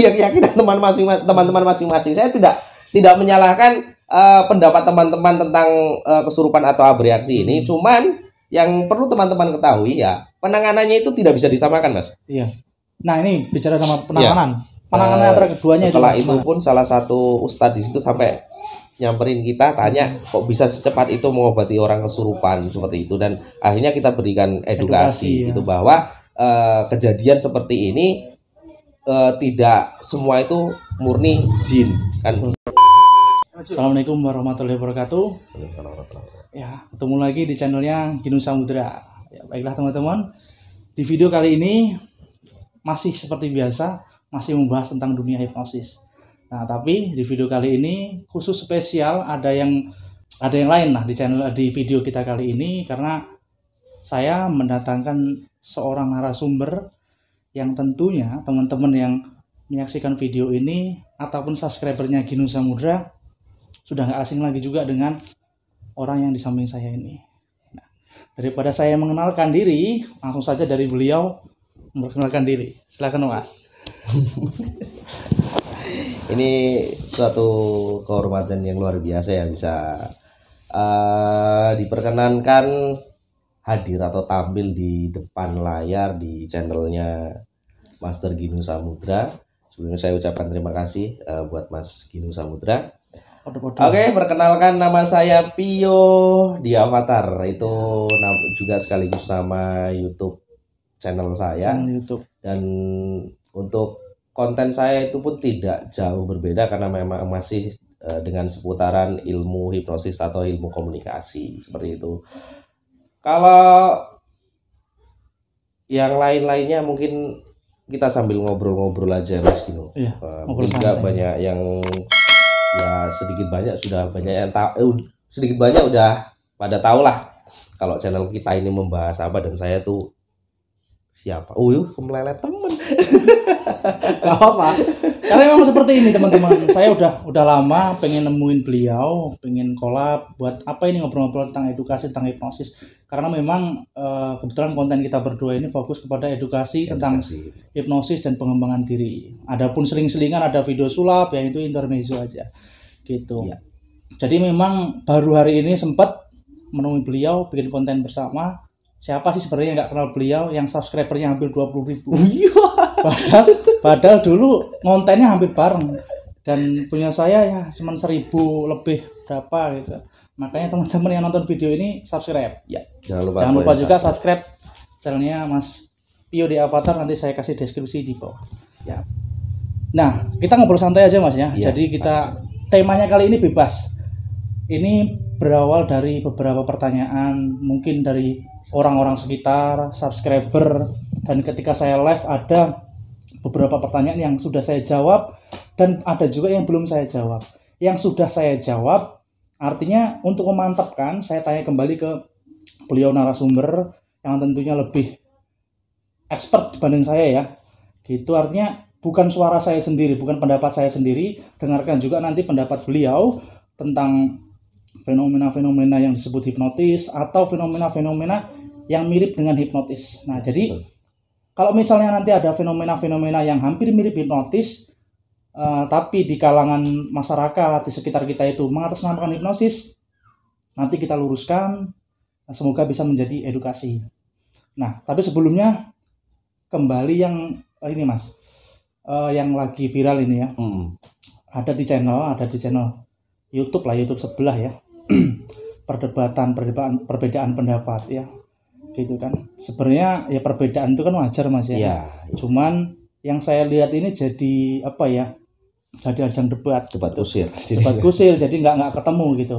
ya keyakinan teman-teman masing-masing. Saya tidak menyalahkan pendapat teman-teman tentang kesurupan atau abreaksi ini. Cuman yang perlu teman-teman ketahui ya, penanganannya itu tidak bisa disamakan, Mas. Iya. Nah, ini bicara sama penanganan. Penanganan antara keduanya setelah itu pun salah satu ustadz di situ sampai nyamperin kita, tanya kok bisa secepat itu mengobati orang kesurupan seperti itu, dan akhirnya kita berikan edukasi ya. itu bahwa kejadian seperti ini tidak semua itu murni jin kan. Assalamualaikum warahmatullahi wabarakatuh. Ya, ketemu lagi di channelnya Ginu Samudra. Ya, baiklah teman-teman, di video kali ini masih seperti biasa, masih membahas tentang dunia hipnosis. Nah, tapi di video kali ini khusus spesial, ada yang lain lah di video kita kali ini, karena saya mendatangkan seorang narasumber yang tentunya teman-teman yang menyaksikan video ini ataupun subscribernya Ginu Samudra sudah nggak asing lagi juga dengan orang yang di samping saya ini. Nah, daripada saya mengenalkan diri, langsung saja dari beliau memperkenalkan diri. Silakan, Mas. Ini suatu kehormatan yang luar biasa ya bisa diperkenankan hadir atau tampil di depan layar di channelnya Master Ginu Samudra. Sebelumnya saya ucapkan terima kasih buat Mas Ginu Samudra. Oke, perkenalkan, nama saya Pio di Avatar. Itu juga sekaligus nama YouTube channel saya. Channel YouTube. Dan untuk konten saya itu pun tidak jauh berbeda karena memang masih dengan seputaran ilmu hipnosis atau ilmu komunikasi seperti itu. Kalau yang lain-lainnya mungkin kita sambil ngobrol-ngobrol aja, Mas Gino. Iya, mungkin juga banyak yang ya sedikit banyak yang tahu, sedikit banyak udah pada tahu lah kalau channel kita ini membahas apa dan saya tuh siapa. Kemelelet temen. Gak apa-apa. Karena memang seperti ini teman-teman. Saya udah lama pengen nemuin beliau, pengen collab buat apa ini, ngobrol-ngobrol tentang edukasi, tentang hipnosis. Karena memang kebetulan konten kita berdua ini fokus kepada edukasi tentang hipnosis dan pengembangan diri. Adapun seling-selingan ada video sulap, ya itu intermezzo aja. Gitu. Ya. Jadi memang baru hari ini sempat menemui beliau, bikin konten bersama. Siapa sih sebenarnya yang nggak kenal beliau, yang subscribernya hampir 20.000. Padahal dulu kontennya hampir bareng, dan punya saya ya cuma 1.000 lebih berapa gitu. Makanya teman-teman yang nonton video ini subscribe ya, jangan lupa juga subscribe channelnya Mas Pio di Avatar, nanti saya kasih deskripsi di bawah ya. Nah, kita ngobrol santai aja Mas ya. Jadi kita temanya kali ini bebas. Ini berawal dari beberapa pertanyaan mungkin dari orang-orang sekitar, subscriber, dan ketika saya live ada beberapa pertanyaan yang sudah saya jawab dan ada juga yang belum saya jawab. Yang sudah saya jawab artinya untuk memantapkan, saya tanya kembali ke beliau narasumber yang tentunya lebih expert dibanding saya ya. Gitu, artinya bukan suara saya sendiri, bukan pendapat saya sendiri. Dengarkan juga nanti pendapat beliau tentang fenomena-fenomena yang disebut hipnotis atau fenomena-fenomena yang mirip dengan hipnotis. Nah, jadi kalau misalnya nanti ada fenomena-fenomena yang hampir mirip hipnotis, tapi di kalangan masyarakat di sekitar kita itu mengatasnamakan hipnosis, nanti kita luruskan, semoga bisa menjadi edukasi. Nah, tapi sebelumnya kembali yang ini Mas, yang lagi viral ini ya, ada di channel YouTube lah, YouTube sebelah ya, perbedaan pendapat ya, gitu kan. Sebenarnya ya perbedaan itu kan wajar Mas ya. Cuman yang saya lihat ini jadi apa ya, jadi ajang debat kusir, jadi nggak ketemu gitu.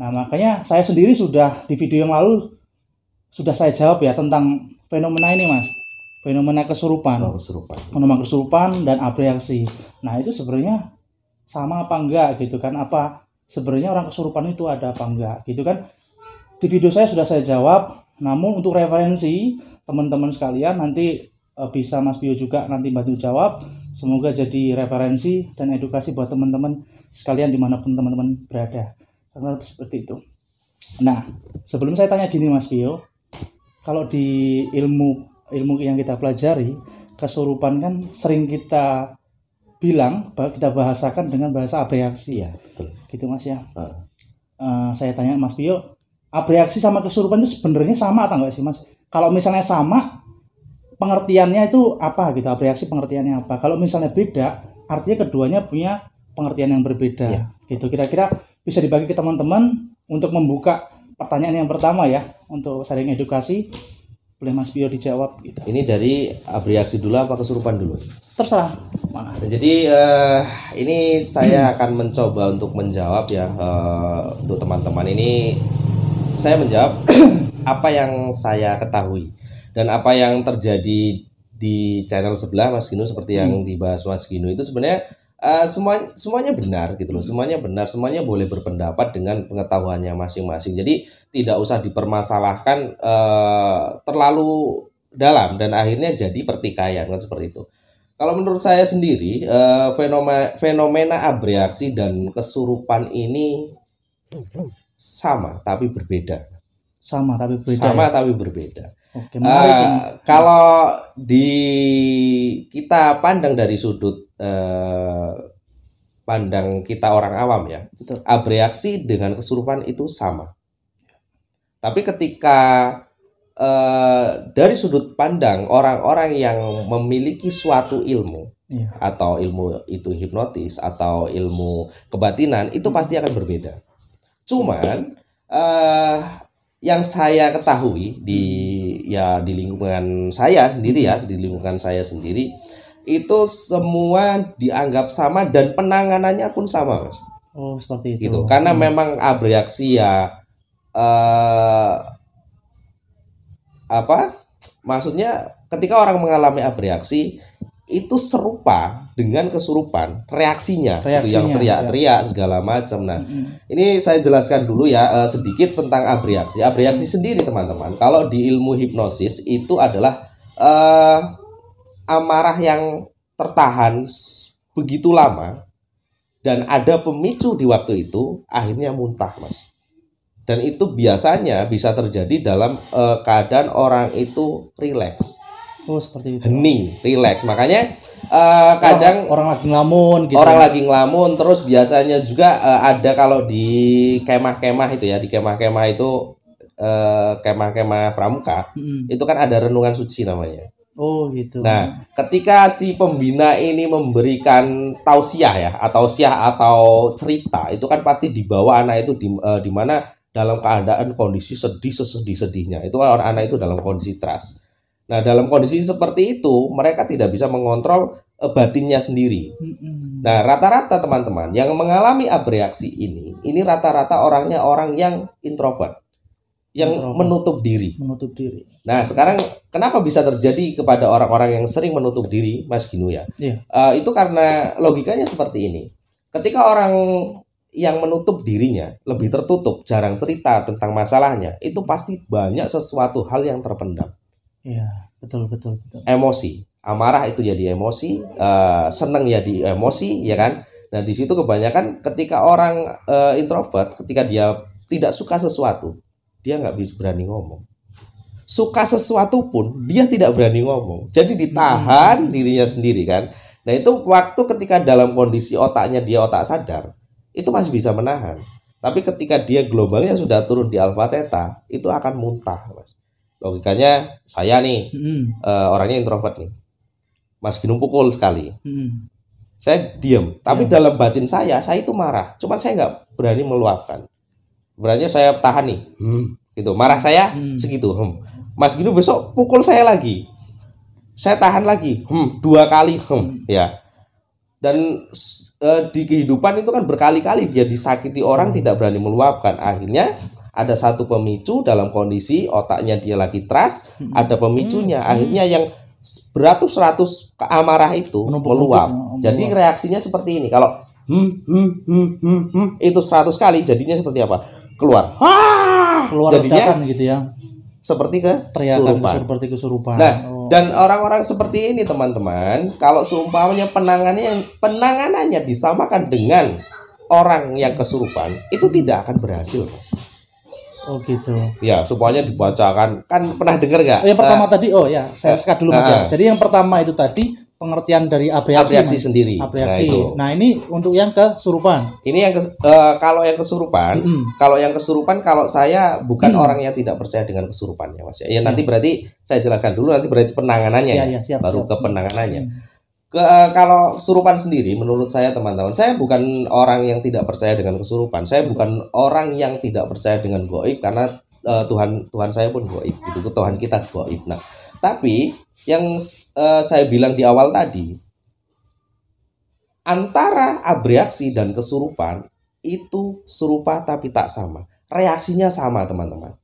Nah, makanya saya sendiri sudah di video yang lalu sudah saya jawab ya tentang fenomena ini Mas, fenomena kesurupan dan abreaksi. Nah, itu sebenarnya sama apa enggak gitu kan, apa sebenarnya orang kesurupan itu ada apa enggak gitu kan. Di video saya sudah saya jawab, namun untuk referensi teman-teman sekalian nanti bisa Mas Pio juga nanti bantu jawab, semoga jadi referensi dan edukasi buat teman-teman sekalian dimanapun teman-teman berada, karena seperti itu. Nah, sebelum saya tanya gini Mas Pio, kalau di ilmu yang kita pelajari, kesurupan kan sering kita bilang kita bahasakan dengan bahasa abreaksi ya, betul. Gitu Mas ya. Saya tanya Mas Pio, abreaksi sama kesurupan itu sebenarnya sama atau enggak sih Mas? Kalau misalnya sama, pengertiannya itu apa gitu? Abreaksi pengertiannya apa? Kalau misalnya beda, artinya keduanya punya pengertian yang berbeda. Ya. Gitu. Kira-kira bisa dibagi ke teman-teman untuk membuka pertanyaan yang pertama ya, untuk saling edukasi. Boleh Mas Pio dijawab gitu. Ini dari abreaksi dulu apa kesurupan dulu? Terserah. Mana? Jadi ini saya akan mencoba untuk menjawab ya, untuk teman-teman ini saya menjawab apa yang saya ketahui dan apa yang terjadi di channel sebelah Mas Gino seperti yang dibahas Mas Gino itu sebenarnya semuanya benar gitu loh, semuanya benar, semuanya boleh berpendapat dengan pengetahuannya masing-masing. Jadi tidak usah dipermasalahkan terlalu dalam dan akhirnya jadi pertikaian kan seperti itu. Kalau menurut saya sendiri fenomena abreaksi dan kesurupan ini sama tapi berbeda. Sama tapi berbeda. Sama ya? Tapi berbeda. Oke, menarik. Kalau kita pandang dari sudut pandang kita orang awam ya, betul. Abreaksi dengan kesurupan itu sama. Tapi ketika dari sudut pandang orang-orang yang memiliki suatu ilmu, atau ilmu itu hipnotis atau ilmu kebatinan, itu pasti akan berbeda. Cuman yang saya ketahui di lingkungan saya sendiri ya, di lingkungan saya sendiri itu semua dianggap sama dan penanganannya pun sama, Mas. Oh, seperti itu. Gitu. Karena memang abreaksi ya maksudnya ketika orang mengalami abreaksi itu serupa dengan kesurupan, reaksinya itu yang teriak-teriak segala macam. Nah, ini saya jelaskan dulu ya sedikit tentang abreaksi. Abreaksi sendiri teman-teman, kalau di ilmu hipnosis itu adalah amarah yang tertahan begitu lama dan ada pemicu di waktu itu, akhirnya muntah, Mas. Dan itu biasanya bisa terjadi dalam keadaan orang itu rileks. Oh, seperti itu. Hening, rileks. Makanya kadang orang lagi ngelamun gitu. Orang lagi ngelamun, terus biasanya juga ada kalau di kemah-kemah itu ya, di kemah-kemah itu kemah-kemah pramuka, itu kan ada renungan suci namanya. Oh gitu. Nah, ketika si pembina ini memberikan tausiah ya, atau cerita, itu kan pasti dibawa anak itu di mana dalam keadaan kondisi sedih sesedih-sedihnya. Itu orang anak itu dalam kondisi trust. Nah, dalam kondisi seperti itu, mereka tidak bisa mengontrol batinnya sendiri. Nah, rata-rata teman-teman yang mengalami abreaksi ini rata-rata orangnya orang yang introvert. Yang menutup diri. Nah, sekarang kenapa bisa terjadi kepada orang-orang yang sering menutup diri, Mas Gino ya? Itu karena logikanya seperti ini. Ketika orang yang menutup dirinya, lebih tertutup, jarang cerita tentang masalahnya, itu pasti banyak sesuatu hal yang terpendam. Iya, betul. Emosi, amarah itu jadi emosi, seneng jadi emosi, ya kan? Nah, di situ kebanyakan ketika orang introvert, ketika dia tidak suka sesuatu, dia nggak berani ngomong. Suka sesuatu pun dia tidak berani ngomong. Jadi ditahan dirinya sendiri kan. Nah, itu waktu ketika dalam kondisi otaknya dia otak sadar, itu masih bisa menahan. Tapi ketika dia gelombangnya sudah turun di alfa theta, itu akan muntah, Mas. Logikanya saya nih orangnya introvert nih. Mas Gino pukul sekali. Saya diam, tapi dalam batin saya itu marah. Cuman saya nggak berani meluapkan. Berarti saya tahan nih, gitu. Marah saya segitu. Mas Gino besok pukul saya lagi, saya tahan lagi, 2 kali, ya. Dan di kehidupan itu kan berkali-kali dia disakiti orang tidak berani meluapkan. Akhirnya ada satu pemicu dalam kondisi otaknya dia lagi trust, ada pemicunya. Akhirnya yang beratus-ratus keamarah itu meluap. Jadi reaksinya seperti ini. Kalau itu 100 kali, jadinya seperti apa? Keluar jadinya gitu ya, seperti kesurupan. Nah, dan orang-orang seperti ini teman-teman, kalau seumpamanya penanganannya disamakan dengan orang yang kesurupan, itu tidak akan berhasil, Mas. Oh gitu. Ya, supaya dibacakan. Kan pernah dengar nggak? Yang pertama tadi, saya sekat dulu Mas ya. Jadi yang pertama itu tadi pengertian dari abreaksi sendiri. Abreaksi. Nah, ini untuk yang kesurupan. Ini yang kalau yang kesurupan, kalau saya bukan orang yang tidak percaya dengan kesurupan ya Mas. Ya nanti berarti saya jelaskan dulu, nanti berarti penanganannya baru ke penanganannya. Kalau kesurupan sendiri menurut saya teman-teman, saya bukan orang yang tidak percaya dengan kesurupan. Saya bukan orang yang tidak percaya dengan gaib karena Tuhan saya pun gaib gitu. Tuhan kita gaib. Nah, tapi yang saya bilang di awal tadi, antara abreaksi dan kesurupan itu serupa tapi tak sama. Reaksinya sama teman-teman.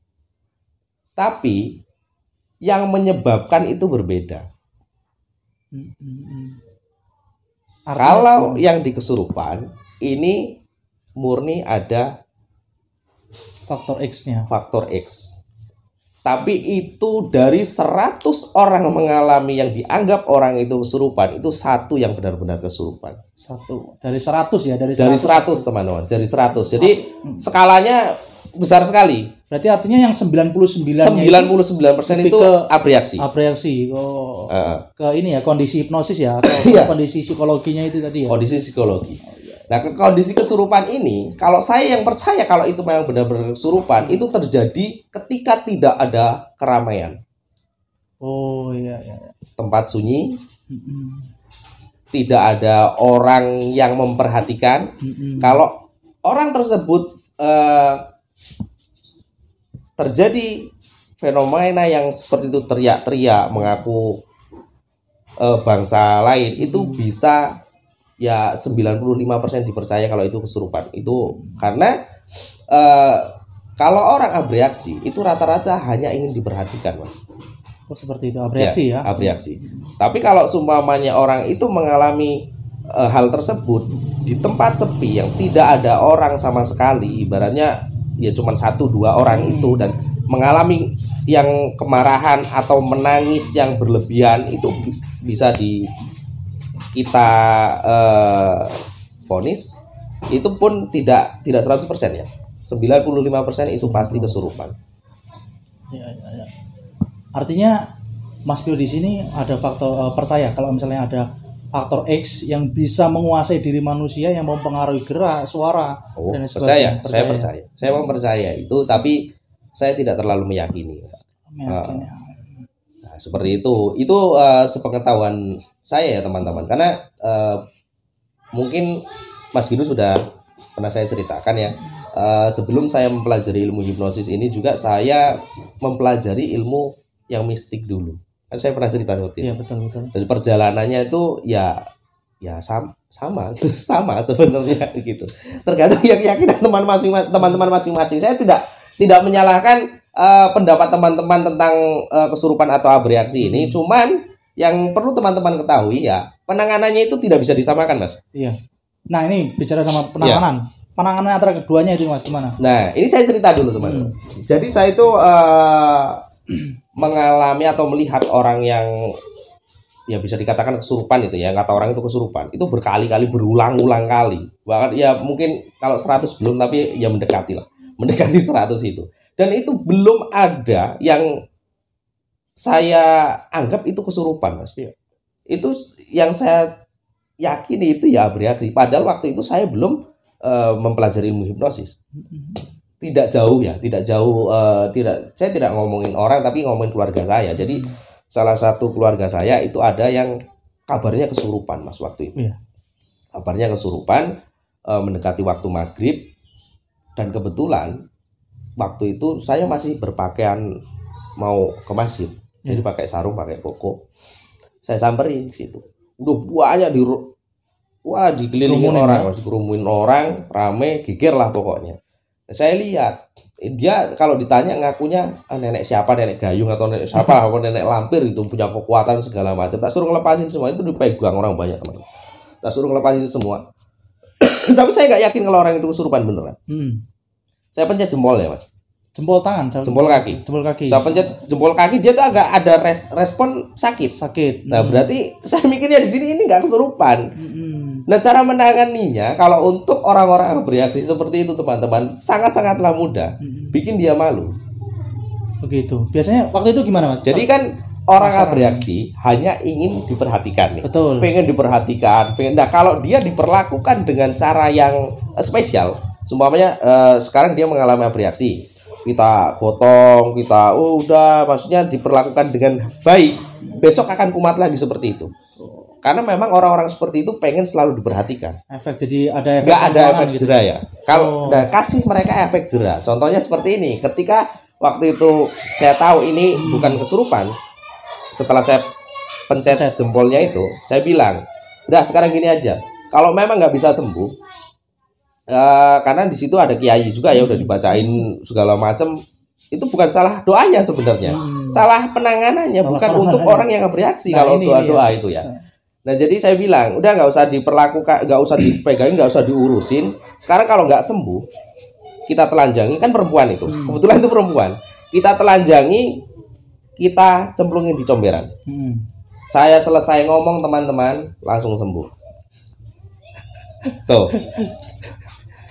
Tapi yang menyebabkan itu berbeda. Kalau yang di kesurupan ini murni ada faktor X-nya. Faktor X. Tapi itu dari 100 orang mengalami yang dianggap orang itu kesurupan, itu satu yang benar-benar kesurupan. Satu. Dari 100 ya, dari 100 teman-teman, dari 100. Jadi skalanya besar sekali. Berarti artinya yang 99% itu abreaksi. Abreaksi. Ke ini ya, kondisi hipnosis ya, atau kondisi psikologinya itu tadi ya. Kondisi psikologi. Nah, ke kondisi kesurupan ini, kalau saya yang percaya kalau itu memang benar-benar kesurupan, itu terjadi ketika tidak ada keramaian. Oh iya. Tempat sunyi, tidak ada orang yang memperhatikan. Kalau orang tersebut terjadi fenomena yang seperti itu, teriak-teriak, mengaku bangsa lain, itu bisa ya 95% dipercaya kalau itu kesurupan. Itu karena kalau orang abreaksi itu rata-rata hanya ingin diperhatikan, Mas. Oh, seperti itu abreaksi ya. Abreaksi. Tapi kalau seumpamanya orang itu mengalami hal tersebut di tempat sepi yang tidak ada orang sama sekali, ibaratnya ya cuma 1-2 orang itu, dan mengalami yang kemarahan atau menangis yang berlebihan, itu bisa kita vonis itu pun tidak 100% ya. 95% itu pasti kesurupan. Ya. Artinya Mas Pio di sini ada faktor percaya kalau misalnya ada faktor X yang bisa menguasai diri manusia, yang mempengaruhi gerak, suara dan sebagainya. Percaya. Saya mau percaya itu, tapi saya tidak terlalu meyakini. Nah, seperti itu. Itu sepengetahuan saya ya teman-teman. Karena mungkin Mas Gino sudah pernah saya ceritakan ya. Sebelum saya mempelajari ilmu hipnosis ini juga saya mempelajari ilmu yang mistik dulu. Kan saya pernah cerita seperti itu. Iya, betul. Dan perjalanannya itu ya sama sebenarnya gitu. Tergantung keyakinan teman-teman masing-masing. Saya tidak menyalahkan pendapat teman-teman tentang kesurupan atau abreaksi ini. Cuman yang perlu teman-teman ketahui ya, penanganannya itu tidak bisa disamakan, Mas. Iya. Nah, ini bicara sama penanganan. Ya. Penanganan antara keduanya itu, Mas, gimana? Nah, ini saya cerita dulu, teman-teman. Jadi saya itu mengalami atau melihat orang yang ya bisa dikatakan kesurupan itu ya, kata orang itu kesurupan. Itu berkali-kali, berulang-ulang kali. Bahkan ya mungkin kalau 100 belum, tapi ya mendekati 100 itu. Dan itu belum ada yang saya anggap itu kesurupan, Mas. Itu yang saya yakini itu ya abreaksi. Padahal waktu itu saya belum mempelajari ilmu hipnosis. Tidak jauh. Saya tidak ngomongin orang, tapi ngomongin keluarga saya. Jadi salah satu keluarga saya itu ada yang kabarnya kesurupan, Mas, waktu itu. Iya. Kabarnya kesurupan mendekati waktu maghrib, dan kebetulan waktu itu saya masih berpakaian mau ke masjid. Jadi pakai sarung, pakai koko. Saya samperin ke situ. Udah banyak dikelilingin orang, dikerumunin orang, rame, geger lah pokoknya. Saya lihat dia kalau ditanya ngakunya nenek siapa, nenek gayung atau nenek siapa, atau nenek lampir gitu, punya kekuatan segala macam. Tak suruh ngelepasin semua, itu dipegang orang banyak, teman. Tak suruh ngelepasin semua. Tapi saya nggak yakin kalau orang itu kesurupan beneran. Saya pencet jempol ya, Mas. Jempol tangan, jempol kaki. Saya pencet jempol kaki, dia tuh agak ada respon sakit. Nah, berarti saya mikirnya di sini ini nggak kesurupan. Nah, cara menanganinya kalau untuk orang-orang yang bereaksi seperti itu, teman-teman, sangat-sangatlah mudah. Bikin dia malu. Begitu. Biasanya waktu itu gimana, Mas? Jadi kan orang abreaksi hanya ingin diperhatikan nih. Betul. Pengen diperhatikan, pengen. Nah, kalau dia diperlakukan dengan cara yang spesial, seumpamanya sekarang dia mengalami abreaksi, kita gotong, kita udah, maksudnya diperlakukan dengan baik, besok akan kumat lagi seperti itu. Karena memang orang-orang seperti itu pengen selalu diperhatikan. Jadi ada efek. Nggak ada efek gitu. Jera ya. Kalau kasih mereka efek jera. Contohnya seperti ini. Ketika waktu itu saya tahu ini bukan kesurupan, setelah saya pencet jempolnya itu, saya bilang, udah sekarang gini aja. Kalau memang nggak bisa sembuh, karena di situ ada kiai juga ya, udah dibacain segala macam. Itu bukan salah doanya sebenarnya, salah penanganannya, bukan untuk orang yang bereaksi. Kalau doa-doa itu ya. Nah, jadi saya bilang, udah nggak usah diperlakukan, nggak usah dipegangin, nggak usah diurusin. Sekarang kalau nggak sembuh, kita telanjangi, kan perempuan itu, kebetulan itu perempuan. Kita telanjangi, kita cemplungin di comberan. Saya selesai ngomong, teman-teman langsung sembuh. Tuh.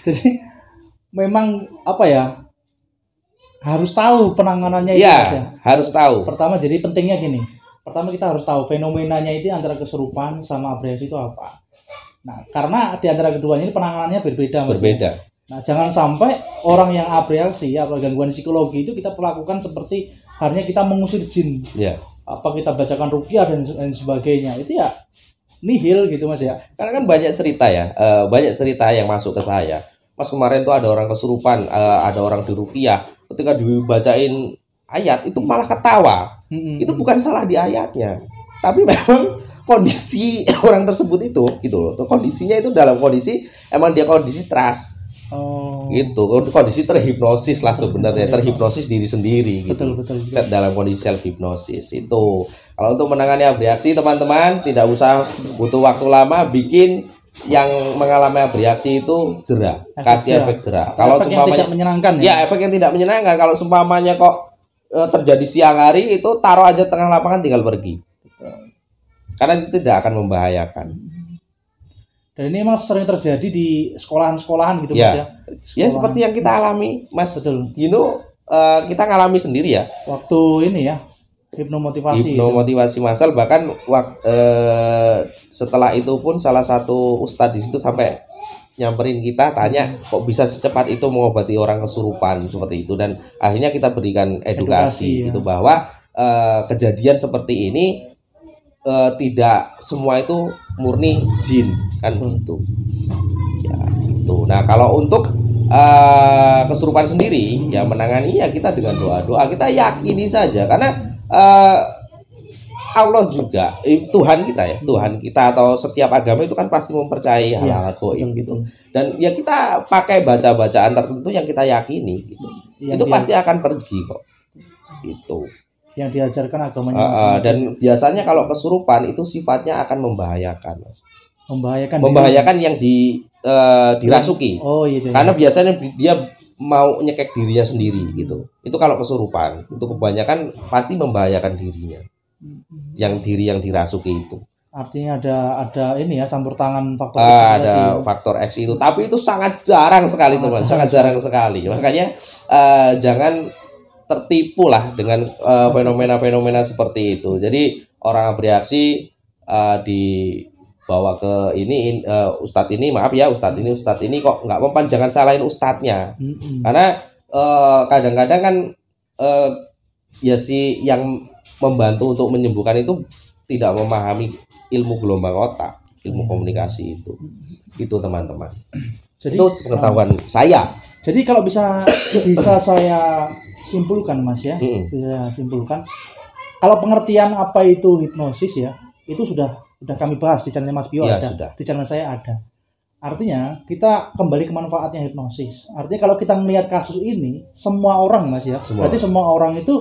Jadi memang apa ya? Harus tahu penanganannya itu ya, harus tahu. Pertama, jadi pentingnya gini. Pertama kita harus tahu fenomenanya itu antara kesurupan sama abreaksi itu apa. Nah, karena di antara keduanya ini penanganannya berbeda, Mas. Berbeda. Nah, jangan sampai orang yang abreaksi atau gangguan psikologi itu kita perlakukan seperti halnya kita mengusir jin. Ya. Apa kita bacakan ruqyah dan sebagainya. Itu ya nihil gitu, Mas ya. Karena kan banyak cerita ya, banyak cerita yang masuk ke saya. Mas, kemarin tuh ada orang kesurupan, ada orang di ruqyah, ketika dibacain ayat itu malah ketawa. Itu bukan salah di ayatnya, tapi memang kondisi orang tersebut itu gitu loh. Kondisinya itu dalam kondisi emang dia kondisi trust. Gitu, kondisi terhipnosis lah sebenarnya, terhipnosis diri sendiri gitu. Betul. Set dalam kondisi self hipnosis itu. Kalau untuk menangani abreaksi, teman-teman tidak usah butuh waktu lama, bikin yang mengalami abreaksi itu jera, kasih efek jera. Kalau seumpamanya menyenangkan ya, efek yang tidak menyenangkan. Kalau seumpamanya kok terjadi siang hari, itu taruh aja tengah lapangan, tinggal pergi. Karena itu tidak akan membahayakan. Dan ini Mas sering terjadi di sekolahan-sekolahan gitu, ya. Mas ya. Ya seperti yang kita alami, Mas. Betul. Kita ngalami sendiri ya. Waktu ini ya, hipnomotivasi massal, bahkan setelah itu pun salah satu ustadz di situ sampai nyamperin kita, tanya kok bisa secepat itu mengobati orang kesurupan seperti itu, dan akhirnya kita berikan edukasi gitu bahwa kejadian seperti ini tidak semua itu murni jin kan gitu ya itu. Nah, kalau untuk kesurupan sendiri ya menangani ya kita dengan doa-doa, kita yakini saja, karena Allah juga Tuhan kita ya, Tuhan kita atau setiap agama itu kan pasti mempercayai hal-hal gaib gitu. Dan ya kita pakai bacaan tertentu yang kita yakini gitu. Itu pasti akan pergi kok. Gitu. Yang diajarkan agamanya. Dan biasanya kalau kesurupan itu sifatnya akan membahayakan. Membahayakan yang dirasuki. Oh iya. Karena biasanya dia mau nyekek dirinya sendiri gitu. Itu kalau kesurupan, itu kebanyakan pasti membahayakan dirinya. Yang diri yang dirasuki itu. Artinya ada ini ya, campur tangan faktor X. Ada faktor X itu, tapi itu sangat jarang sekali, teman. Sangat jarang sekali. Makanya jangan tertipu lah dengan fenomena-fenomena seperti itu. Jadi orang bereaksi dibawa ke ini ustadz ini, maaf ya, ustadz ini kok nggak mempan, jangan salahin ustadznya. Karena kadang-kadang kan ya si yang membantu untuk menyembuhkan itu tidak memahami ilmu gelombang otak, ilmu komunikasi itu teman-teman. Jadi itu pengetahuan saya. Jadi kalau bisa saya simpulkan, Mas ya, bisa simpulkan, kalau pengertian apa itu hipnosis ya, itu sudah kami bahas di channel Mas Bio, ada sudah. Di channel saya ada. Artinya kita kembali ke manfaatnya hipnosis. Artinya kalau kita melihat kasus ini, semua orang, Mas ya, berarti semua orang itu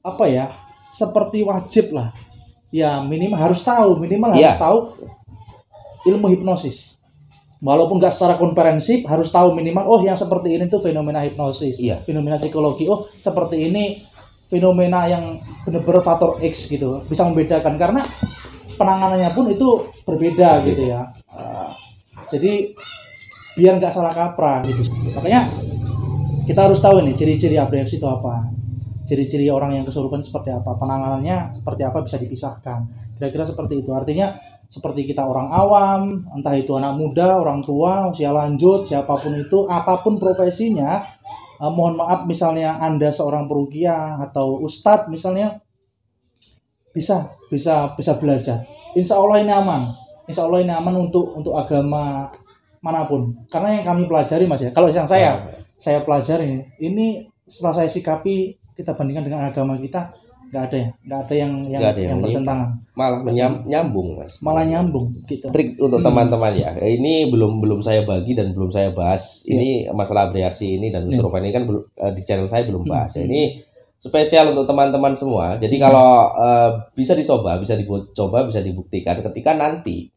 apa ya, seperti wajib lah ya, minimal harus tahu ilmu hipnosis, walaupun nggak secara komprehensif, harus tahu minimal yang seperti ini tuh fenomena hipnosis, fenomena psikologi, seperti ini fenomena yang benar-benar faktor X gitu, bisa membedakan karena penanganannya pun itu berbeda gitu ya. Jadi biar nggak salah kaprah gitu. Makanya kita harus tahu ini ciri-ciri abreaksi itu apa. ciri-ciri orang yang kesurupan seperti apa, penanganannya seperti apa, bisa dipisahkan. Kira-kira seperti itu. Artinya seperti kita orang awam, entah itu anak muda, orang tua, usia lanjut, siapapun itu, apapun profesinya, mohon maaf misalnya Anda seorang peruqyah atau ustadz misalnya, bisa belajar. Insya Allah ini aman. Insya Allah ini aman untuk agama manapun. Karena yang kami pelajari Mas ya, kalau yang saya pelajari ini setelah saya sikapi, kita bandingkan dengan agama kita, nggak ada yang bertentangan. Malah nyambung Mas. Malah nyambung gitu. Trik untuk teman-teman ya. Ini belum saya bagi dan belum saya bahas. Ini masalah bereaksi ini dan kesurupan ini kan di channel saya belum bahas. Ini spesial untuk teman-teman semua. Jadi kalau bisa dicoba, bisa dibuktikan ketika nanti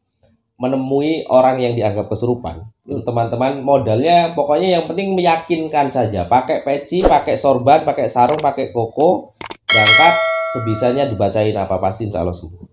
menemui orang yang dianggap kesurupan, itu teman-teman modalnya pokoknya yang penting meyakinkan saja, pakai peci, pakai sorban, pakai sarung, pakai koko, berangkat sebisanya dibacain apa pasti insya Allah sembuh.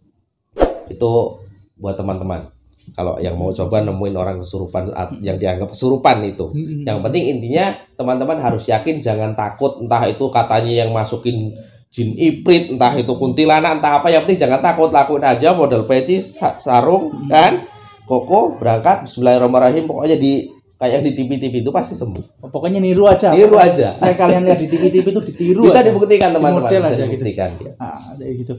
Itu buat teman-teman kalau yang mau coba nemuin orang kesurupan yang dianggap kesurupan itu. Yang penting intinya teman-teman harus yakin, jangan takut, entah itu katanya yang masukin jin iprit, entah itu kuntilanak, entah apa, yang penting jangan takut, lakuin aja modal peci, sarung, kan, koko, berangkat, bismillahirrahmanirrahim, pokoknya kayak di TV-TV itu pasti sembuh. Pokoknya niru aja. Kayak kalian lihat di TV-TV itu ditiru bisa aja. dibuktikan teman-teman, Model bisa aja dibuktikan gitu. Nah, gitu.